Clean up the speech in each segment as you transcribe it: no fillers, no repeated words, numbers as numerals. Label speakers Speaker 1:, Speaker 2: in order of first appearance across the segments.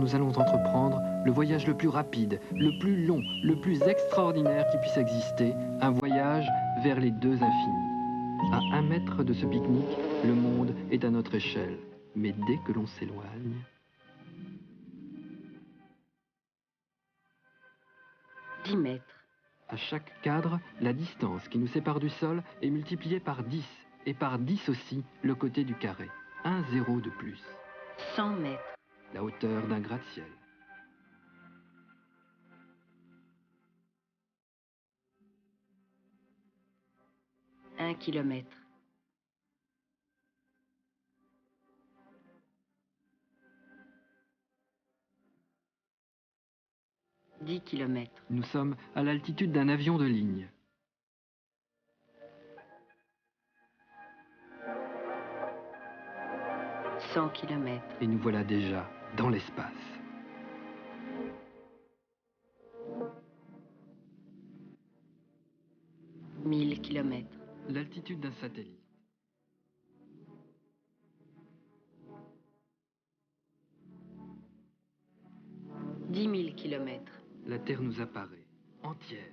Speaker 1: nous allons entreprendre le voyage le plus rapide, le plus long, le plus extraordinaire qui puisse exister, un voyage vers les deux infinis. À 1 mètre de ce pique-nique, le monde est à notre échelle. Mais dès que l'on s'éloigne...
Speaker 2: 10 mètres.
Speaker 1: À chaque cadre, la distance qui nous sépare du sol est multipliée par 10, et par 10 aussi le côté du carré. Un zéro de plus.
Speaker 2: 100 mètres.
Speaker 1: La hauteur d'un gratte-ciel.
Speaker 2: 1 kilomètre. 10 kilomètres.
Speaker 1: Nous sommes à l'altitude d'un avion de ligne.
Speaker 2: 100 kilomètres.
Speaker 1: Et nous voilà déjà dans l'espace.
Speaker 2: 1000 kilomètres.
Speaker 1: L'altitude d'un satellite.
Speaker 2: 10 000 kilomètres.
Speaker 1: La Terre nous apparaît entière.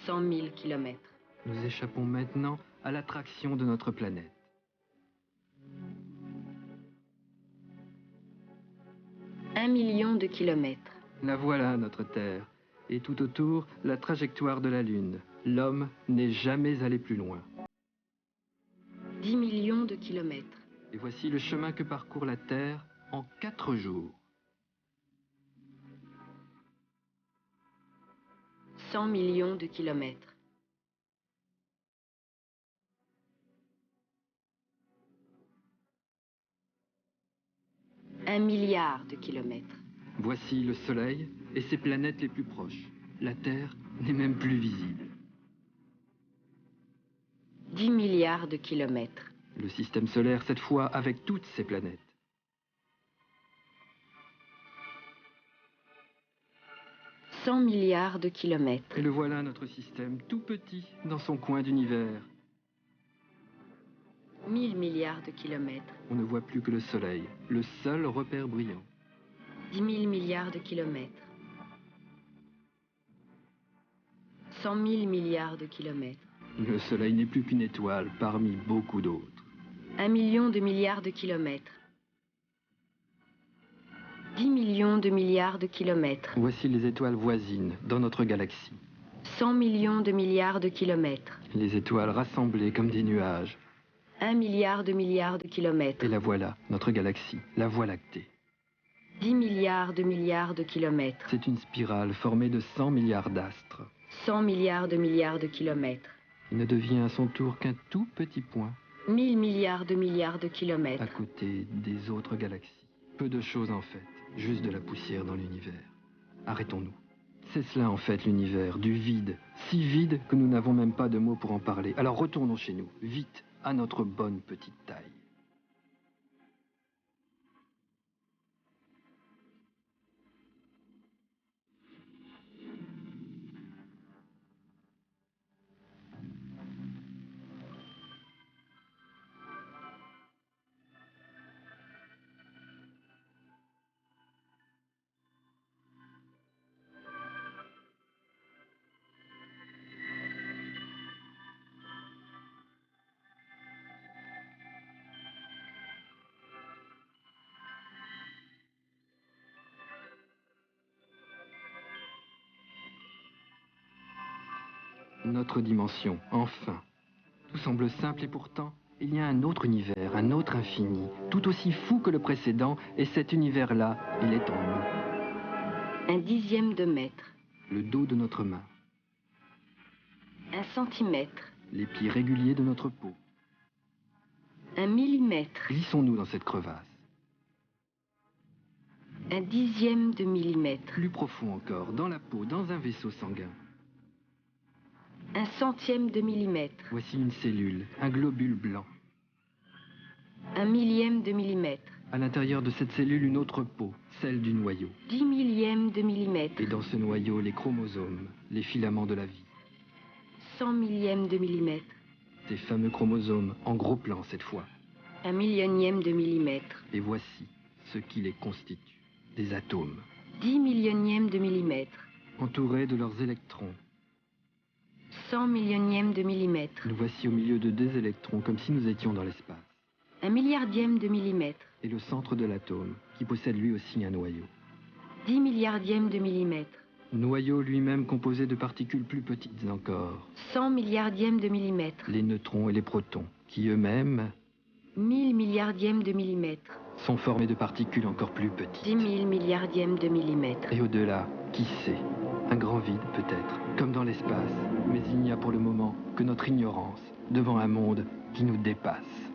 Speaker 2: 100 000 kilomètres.
Speaker 1: Nous échappons maintenant à l'attraction de notre planète.
Speaker 2: 1 million de kilomètres.
Speaker 1: La voilà, notre Terre. Et tout autour, la trajectoire de la Lune. L'homme n'est jamais allé plus loin.
Speaker 2: 10 millions de kilomètres.
Speaker 1: Et voici le chemin que parcourt la Terre en 4 jours.
Speaker 2: 100 millions de kilomètres. 1 milliard de kilomètres.
Speaker 1: Voici le Soleil et ses planètes les plus proches. La Terre n'est même plus visible.
Speaker 2: 10 milliards de kilomètres.
Speaker 1: Le système solaire, cette fois, avec toutes ses planètes.
Speaker 2: 100 milliards de kilomètres.
Speaker 1: Et le voilà, notre système, tout petit dans son coin d'univers.
Speaker 2: 1000 milliards de kilomètres.
Speaker 1: On ne voit plus que le Soleil, le seul repère brillant.
Speaker 2: 10 000 milliards de kilomètres. 100 000 milliards de kilomètres.
Speaker 1: Le Soleil n'est plus qu'une étoile parmi beaucoup d'autres.
Speaker 2: 1 million de milliards de kilomètres. 10 millions de milliards de kilomètres.
Speaker 1: Voici les étoiles voisines dans notre galaxie.
Speaker 2: 100 millions de milliards de kilomètres.
Speaker 1: Les étoiles rassemblées comme des nuages.
Speaker 2: 1 milliard de milliards de kilomètres.
Speaker 1: Et la voilà, notre galaxie, la Voie lactée.
Speaker 2: 10 milliards de kilomètres.
Speaker 1: C'est une spirale formée de 100 milliards d'astres.
Speaker 2: 100 milliards de kilomètres.
Speaker 1: Il ne devient à son tour qu'un tout petit point.
Speaker 2: 1000 milliards de kilomètres.
Speaker 1: À côté des autres galaxies. Peu de choses en fait, juste de la poussière dans l'univers. Arrêtons-nous. C'est cela en fait l'univers, du vide. Si vide que nous n'avons même pas de mots pour en parler. Alors retournons chez nous, vite, à notre bonne petite taille. Notre dimension, enfin. Tout semble simple et pourtant, il y a un autre univers, un autre infini, tout aussi fou que le précédent, et cet univers-là, il est en nous.
Speaker 2: 1 dixième de mètre.
Speaker 1: Le dos de notre main.
Speaker 2: 1 centimètre.
Speaker 1: Les plis réguliers de notre peau.
Speaker 2: 1 millimètre.
Speaker 1: Glissons-nous dans cette crevasse.
Speaker 2: 1 dixième de millimètre.
Speaker 1: Plus profond encore, dans la peau, dans un vaisseau sanguin.
Speaker 2: 1 centième de millimètre.
Speaker 1: Voici une cellule, un globule blanc.
Speaker 2: 1 millième de millimètre.
Speaker 1: À l'intérieur de cette cellule, une autre peau, celle du noyau.
Speaker 2: 10 millièmes de millimètre.
Speaker 1: Et dans ce noyau, les chromosomes, les filaments de la vie.
Speaker 2: 100 millièmes de millimètre.
Speaker 1: ces fameux chromosomes, en gros plan cette fois.
Speaker 2: 1/1000e de millimètre.
Speaker 1: Et voici ce qui les constitue. Des atomes.
Speaker 2: 10/1000e de millimètre.
Speaker 1: Entourés de leurs électrons.
Speaker 2: 100/1000e de millimètre.
Speaker 1: Nous voici au milieu de 2 électrons, comme si nous étions dans l'espace.
Speaker 2: 1/1000e de millimètre.
Speaker 1: Et le centre de l'atome, qui possède lui aussi un noyau.
Speaker 2: 10/1000e de millimètre.
Speaker 1: Noyau lui-même composé de particules plus petites encore.
Speaker 2: 100/1000e de millimètre.
Speaker 1: Les neutrons et les protons, qui eux-mêmes
Speaker 2: 1000/1000e de millimètre.
Speaker 1: sont formés de particules encore plus petites.
Speaker 2: 10 000 milliardièmes de millimètre.
Speaker 1: Et au-delà, qui sait? Un grand vide peut-être, comme dans l'espace. Mais il n'y a pour le moment que notre ignorance devant un monde qui nous dépasse.